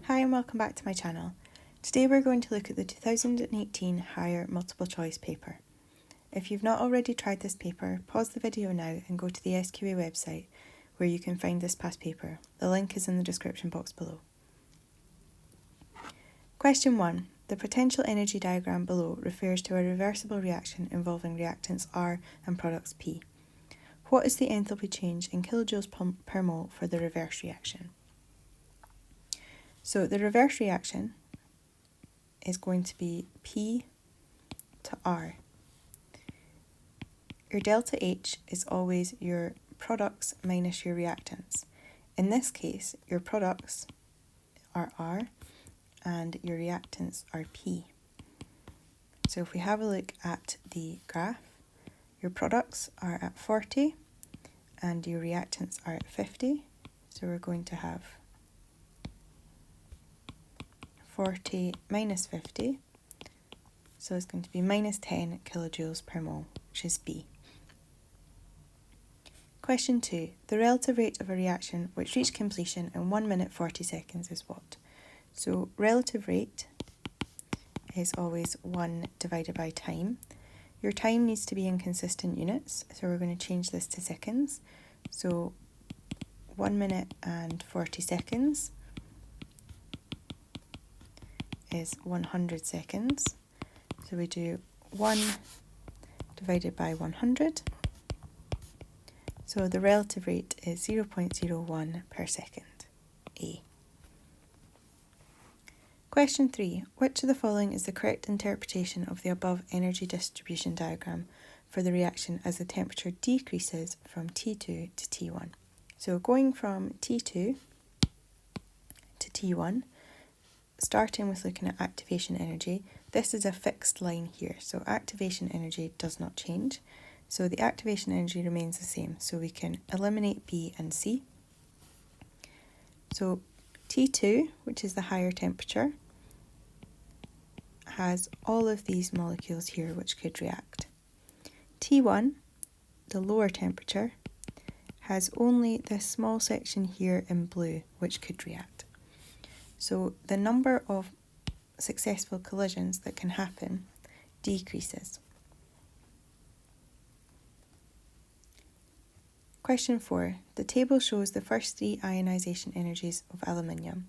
Hi and welcome back to my channel. Today we're going to look at the 2018 Higher Multiple Choice paper. If you've not already tried this paper, pause the video now and go to the SQA website where you can find this past paper. The link is in the description box below. Question 1. The potential energy diagram below refers to a reversible reaction involving reactants R and products P. What is the enthalpy change in kilojoules per mole for the reverse reaction? So the reverse reaction is going to be P to R. Your delta H is always your products minus your reactants. In this case, your products are R and your reactants are P. So if we have a look at the graph, your products are at 40 and your reactants are at 50. So we're going to have 40 minus 50. So it's going to be minus 10 kilojoules per mole, which is B. Question 2. The relative rate of a reaction which reached completion in 1 minute 40 seconds is what? So relative rate is always 1 divided by time. Your time needs to be in consistent units, so we're going to change this to seconds. So 1 minute and 40 seconds is 100 seconds. So we do 1 divided by 100. So the relative rate is 0.01 per second, A. Question 3. Which of the following is the correct interpretation of the above energy distribution diagram for the reaction as the temperature decreases from T2 to T1? So going from T2 to T1, starting with looking at activation energy, this is a fixed line here, so activation energy does not change. So the activation energy remains the same, so we can eliminate B and C. So T2, which is the higher temperature, has all of these molecules here which could react. T1, the lower temperature, has only this small section here in blue which could react. So the number of successful collisions that can happen decreases. Question 4. The table shows the first 3 ionization energies of aluminium.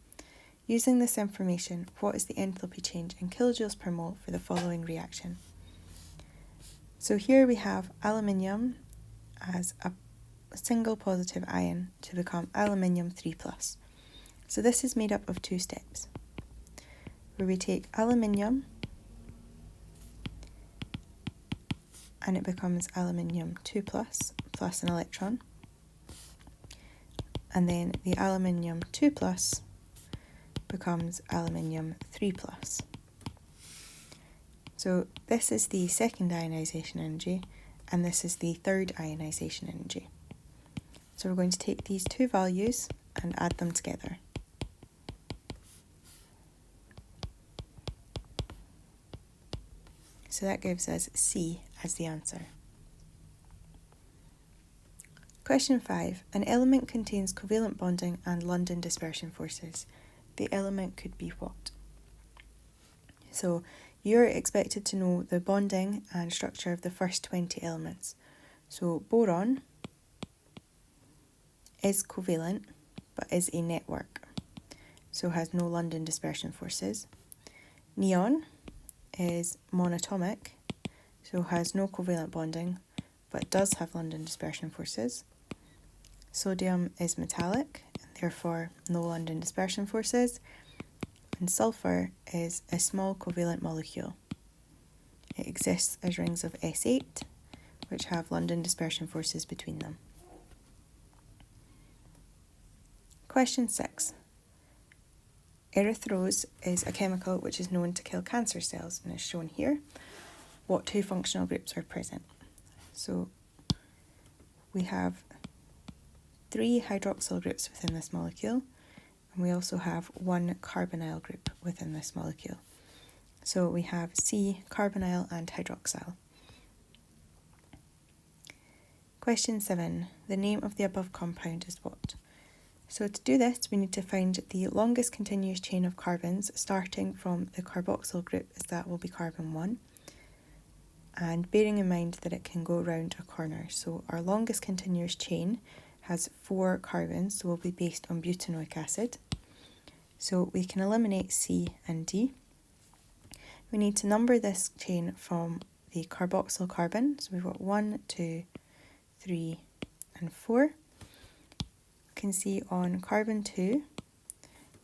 Using this information, what is the enthalpy change in kilojoules per mole for the following reaction? So here we have aluminium as a single positive ion to become aluminium 3+. So this is made up of 2 steps, where we take aluminium and it becomes aluminium 2+ plus an electron, and then the aluminium 2+ becomes aluminium 3+. So this is the second ionization energy and this is the third ionization energy. So we're going to take these 2 values and add them together. So that gives us C as the answer. Question 5. An element contains covalent bonding and London dispersion forces. The element could be what? So you're expected to know the bonding and structure of the first 20 elements. So boron is covalent but is a network, so has no London dispersion forces. Neon is monatomic, so has no covalent bonding but does have London dispersion forces. Sodium is metallic, and therefore no London dispersion forces. And sulfur is a small covalent molecule. It exists as rings of S8, which have London dispersion forces between them. Question 6. Erythrose is a chemical which is known to kill cancer cells and is shown here. What 2 functional groups are present? So we have 3 hydroxyl groups within this molecule, and we also have 1 carbonyl group within this molecule. So we have C, carbonyl and hydroxyl. Question 7. The name of the above compound is what? So to do this, we need to find the longest continuous chain of carbons starting from the carboxyl group, as that will be carbon 1, and bearing in mind that it can go round a corner. So our longest continuous chain has 4 carbons, so will be based on butanoic acid. So we can eliminate C and D. We need to number this chain from the carboxyl carbon. So we've got 1, 2, 3, and 4. You can see on carbon 2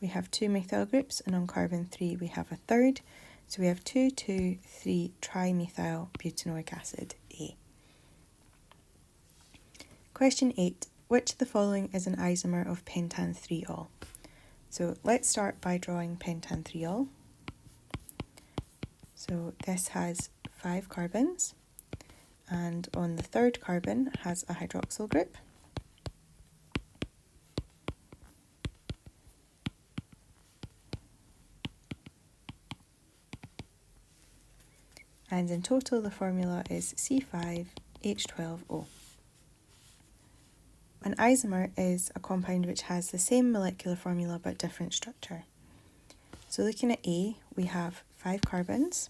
we have 2 methyl groups, and on carbon 3 we have a third. So we have 2, 2, 3 trimethyl butanoic acid A. Question 8. Which of the following is an isomer of pentan-3-ol? So let's start by drawing pentan-3-ol. So this has 5 carbons, and on the third carbon has a hydroxyl group. And in total the formula is C5H12O. An isomer is a compound which has the same molecular formula but different structure. So looking at A, we have 5 carbons.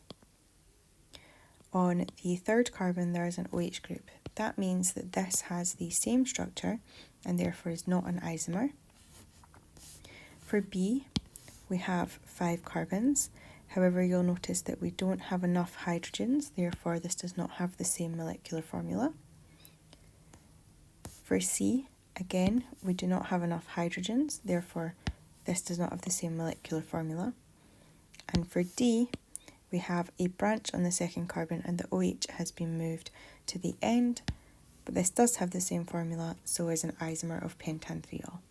On the third carbon there is an OH group. That means that this has the same structure and therefore is not an isomer. For B, we have 5 carbons. However, you'll notice that we don't have enough hydrogens, therefore this does not have the same molecular formula. For C, again, we do not have enough hydrogens, therefore this does not have the same molecular formula. And for D, we have a branch on the second carbon and the OH has been moved to the end, but this does have the same formula, so is an isomer of pentan-3-ol.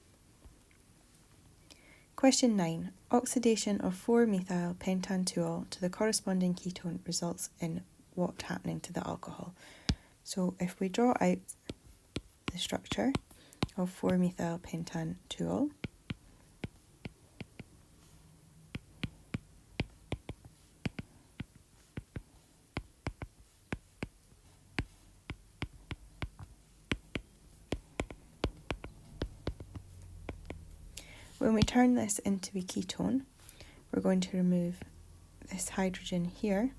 Question 9. Oxidation of 4-methyl pentan-2-ol to the corresponding ketone results in what happening to the alcohol? So if we draw out the structure of 4-methyl pentan-2-ol, when we turn this into a ketone, we're going to remove this hydrogen here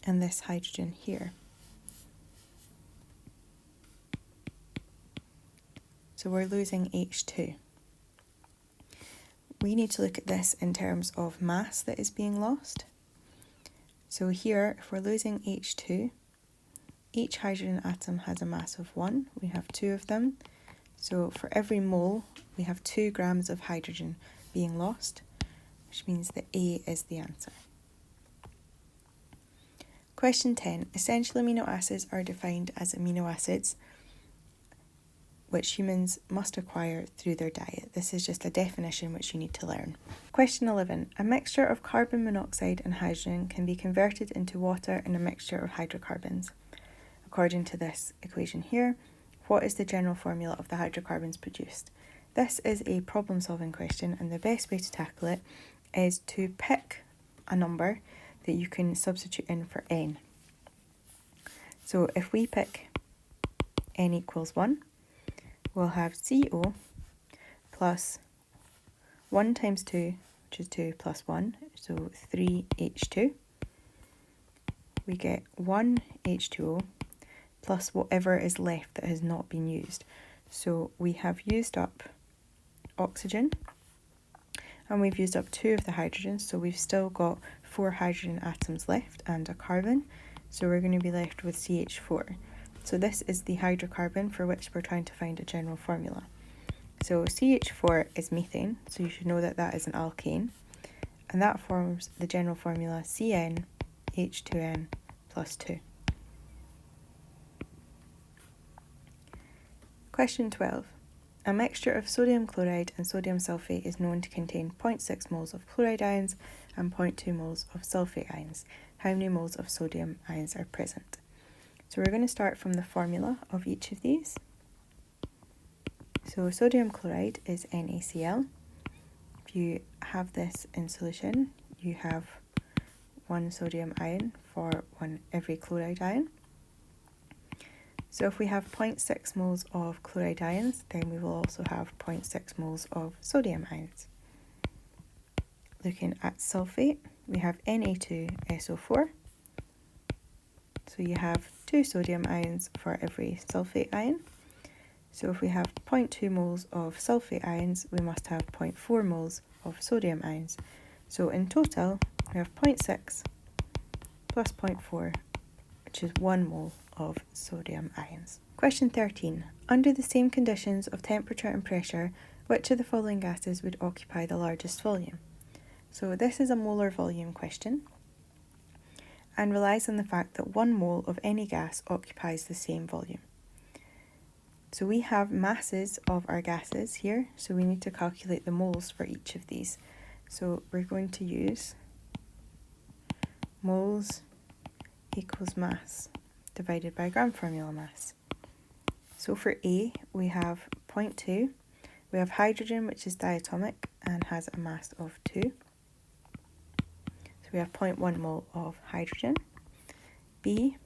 and this hydrogen here. So we're losing H2. We need to look at this in terms of mass that is being lost. So here, if we're losing H2, each hydrogen atom has a mass of 1. We have 2 of them. So for every mole, we have 2 grams of hydrogen being lost, which means that A is the answer. Question 10. Essential amino acids are defined as amino acids which humans must acquire through their diet. This is just a definition which you need to learn. Question 11. A mixture of carbon monoxide and hydrogen can be converted into water in a mixture of hydrocarbons. According to this equation here, what is the general formula of the hydrocarbons produced? This is a problem-solving question, and the best way to tackle it is to pick a number that you can substitute in for n. So if we pick n equals 1, we'll have CO plus 1 times 2, which is 2 plus 1, so 3H2. We get 1 H2O plus whatever is left that has not been used. So we have used up oxygen and we've used up 2 of the hydrogens, so we've still got 4 hydrogen atoms left and a carbon, so we're going to be left with CH4. So this is the hydrocarbon for which we're trying to find a general formula. So CH4 is methane, so you should know that that is an alkane, and that forms the general formula CnH2n plus 2. Question 12. A mixture of sodium chloride and sodium sulfate is known to contain 0.6 moles of chloride ions and 0.2 moles of sulfate ions. How many moles of sodium ions are present? So we're going to start from the formula of each of these. So sodium chloride is NaCl. If you have this in solution, you have 1 sodium ion for every chloride ion. So if we have 0.6 moles of chloride ions, then we will also have 0.6 moles of sodium ions. Looking at sulfate, we have Na2SO4. So you have 2 sodium ions for every sulfate ion. So if we have 0.2 moles of sulfate ions, we must have 0.4 moles of sodium ions. So in total, we have 0.6 plus 0.4, which is 1 mole of sodium ions. Question 13. Under the same conditions of temperature and pressure, which of the following gases would occupy the largest volume? So this is a molar volume question and relies on the fact that 1 mole of any gas occupies the same volume. So we have masses of our gases here, so we need to calculate the moles for each of these. So we're going to use moles equals mass divided by gram formula mass. So for A, we have 0.2. We have hydrogen, which is diatomic and has a mass of 2. So we have 0.1 mole of hydrogen. B,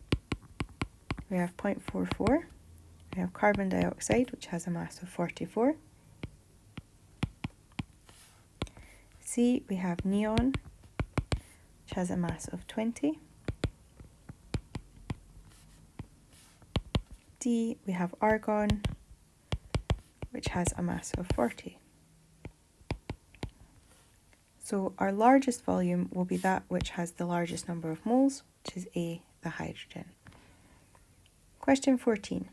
we have 0.44. We have carbon dioxide, which has a mass of 44. C, we have neon, which has a mass of 20. D, we have argon, which has a mass of 40. So our largest volume will be that which has the largest number of moles, which is A, the hydrogen. Question 14.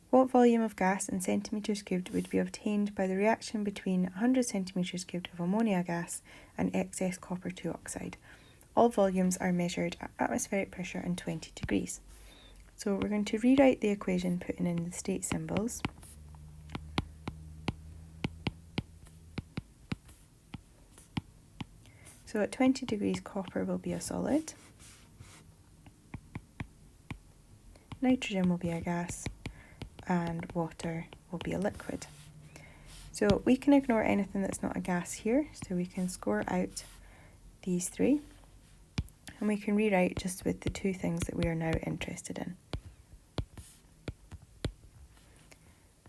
What volume of gas in centimetres cubed would be obtained by the reaction between 100 centimetres cubed of ammonia gas and excess copper 2 oxide? All volumes are measured at atmospheric pressure and 20 degrees. So we're going to rewrite the equation putting in the state symbols. So at 20 degrees copper will be a solid, nitrogen will be a gas, and water will be a liquid. So we can ignore anything that's not a gas here, so we can score out these three, and we can rewrite just with the two things that we are now interested in.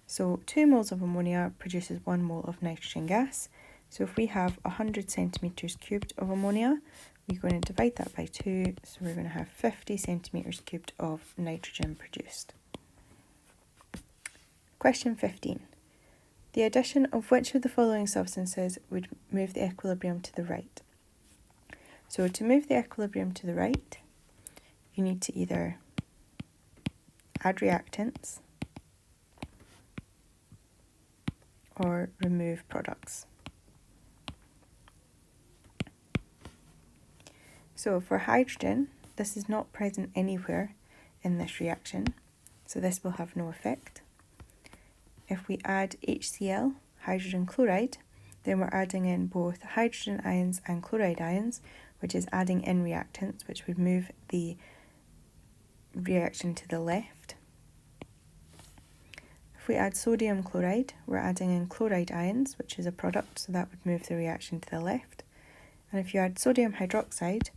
So 2 moles of ammonia produces 1 mole of nitrogen gas. So if we have 100 centimetres cubed of ammonia, we're going to divide that by 2, so we're going to have 50 centimetres cubed of nitrogen produced. Question 15. The addition of which of the following substances would move the equilibrium to the right? So to move the equilibrium to the right, you need to either add reactants or remove products. So for hydrogen, this is not present anywhere in this reaction, so this will have no effect. If we add HCl, hydrogen chloride, then we're adding in both hydrogen ions and chloride ions, which is adding in reactants, which would move the reaction to the left. If we add sodium chloride, we're adding in chloride ions, which is a product, so that would move the reaction to the left. And if you add sodium hydroxide,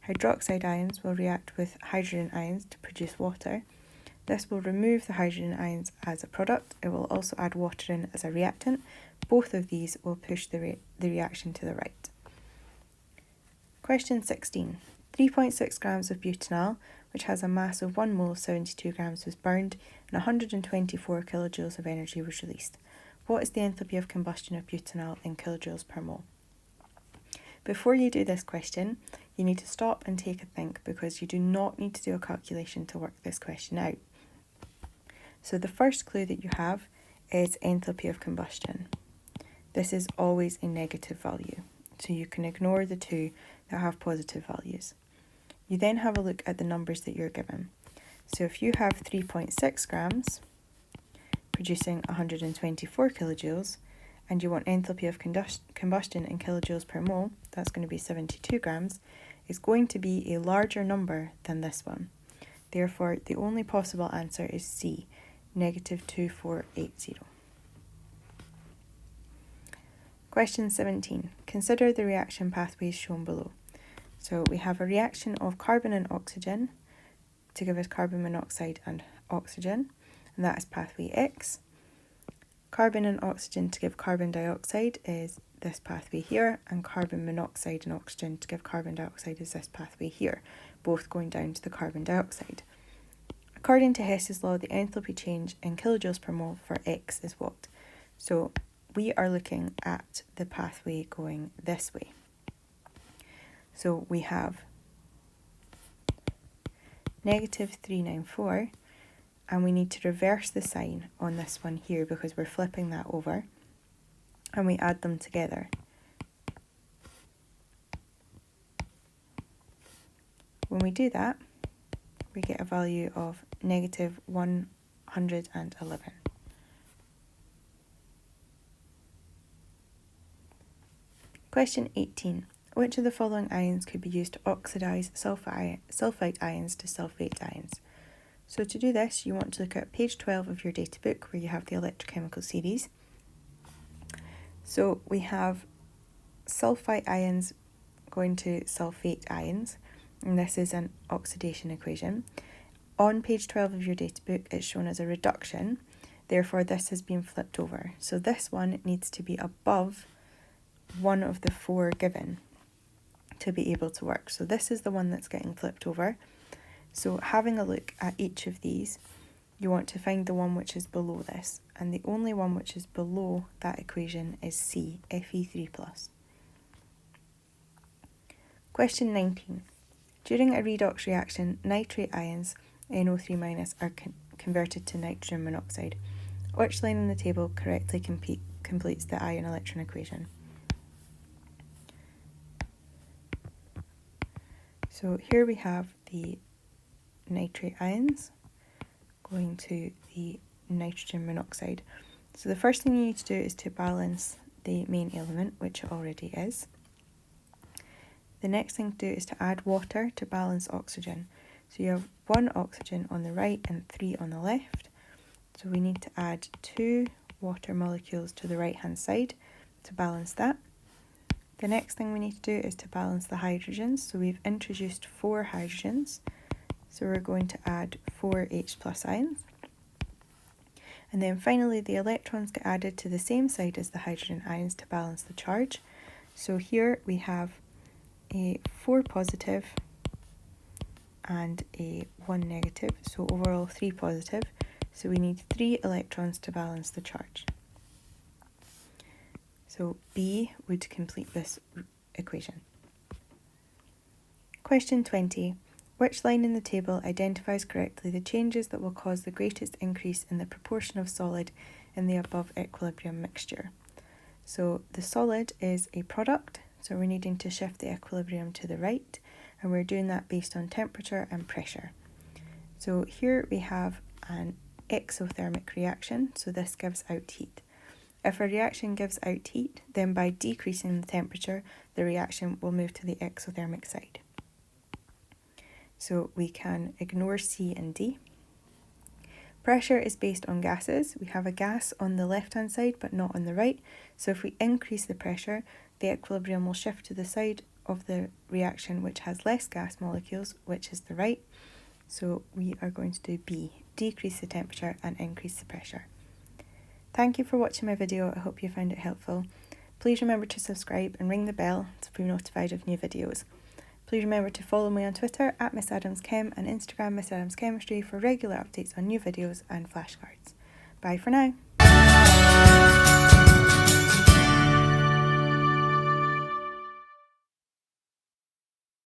hydroxide ions will react with hydrogen ions to produce water. This will remove the hydrogen ions as a product. It will also add water in as a reactant. Both of these will push the reaction to the right. Question 16. 3.6 grams of butanol, which has a mass of 1 mole of 72 grams, was burned and 124 kilojoules of energy was released. What is the enthalpy of combustion of butanol in kilojoules per mole? Before you do this question, you need to stop and take a think, because you do not need to do a calculation to work this question out. So the first clue that you have is enthalpy of combustion. This is always a negative value, so you can ignore the two that have positive values. You then have a look at the numbers that you're given. So if you have 3.6 grams producing 124 kilojoules, and you want enthalpy of combustion in kilojoules per mole, that's going to be 72 grams, is going to be a larger number than this one. Therefore, the only possible answer is C, negative 2480. Question 17. Consider the reaction pathways shown below. So we have a reaction of carbon and oxygen to give us carbon monoxide and oxygen. and that is pathway X. Carbon and oxygen to give carbon dioxide is this pathway here, and carbon monoxide and oxygen to give carbon dioxide is this pathway here, both going down to the carbon dioxide. According to Hess's law, the enthalpy change in kilojoules per mole for X is what? So we are looking at the pathway going this way. So we have negative 394, and we need to reverse the sign on this one here because we're flipping that over, and we add them together. When we do that, we get a value of negative 111. Question 18. Which of the following ions could be used to oxidise sulfite ions to sulfate ions? So to do this, you want to look at page 12 of your data book where you have the electrochemical series. So we have sulfite ions going to sulfate ions, and this is an oxidation equation. On page 12 of your data book, it's shown as a reduction, therefore this has been flipped over. So this one needs to be above one of the four given to be able to work. So this is the one that's getting flipped over. So having a look at each of these, you want to find the one which is below this, and the only one which is below that equation is C, Fe3+. Question 19. During a redox reaction, nitrate ions, NO3- are converted to nitrogen monoxide. Which line in the table correctly completes the ion electron equation? So here we have the nitrate ions going to the nitrogen monoxide. So the first thing you need to do is to balance the main element, which it already is. The next thing to do is to add water to balance oxygen. So you have 1 oxygen on the right and 3 on the left. So we need to add 2 water molecules to the right hand side to balance that. The next thing we need to do is to balance the hydrogens. So we've introduced 4 hydrogens. So we're going to add 4 H+ ions. And then finally the electrons get added to the same side as the hydrogen ions to balance the charge. So here we have a 4 positive and a 1 negative, so overall 3 positive. So we need 3 electrons to balance the charge. So B would complete this equation. Question 20. Which line in the table identifies correctly the changes that will cause the greatest increase in the proportion of solid in the above equilibrium mixture? So the solid is a product, so we're needing to shift the equilibrium to the right, and we're doing that based on temperature and pressure. So here we have an exothermic reaction, so this gives out heat. If a reaction gives out heat, then by decreasing the temperature, the reaction will move to the exothermic side. So we can ignore C and D. Pressure is based on gases. We have a gas on the left-hand side, but not on the right. So if we increase the pressure, the equilibrium will shift to the side of the reaction which has less gas molecules, which is the right. So we are going to do B, decrease the temperature and increase the pressure. Thank you for watching my video. I hope you found it helpful. Please remember to subscribe and ring the bell to be notified of new videos. Please remember to follow me on Twitter at Miss Adams Chem and Instagram Miss Adams Chemistry for regular updates on new videos and flashcards. Bye for now.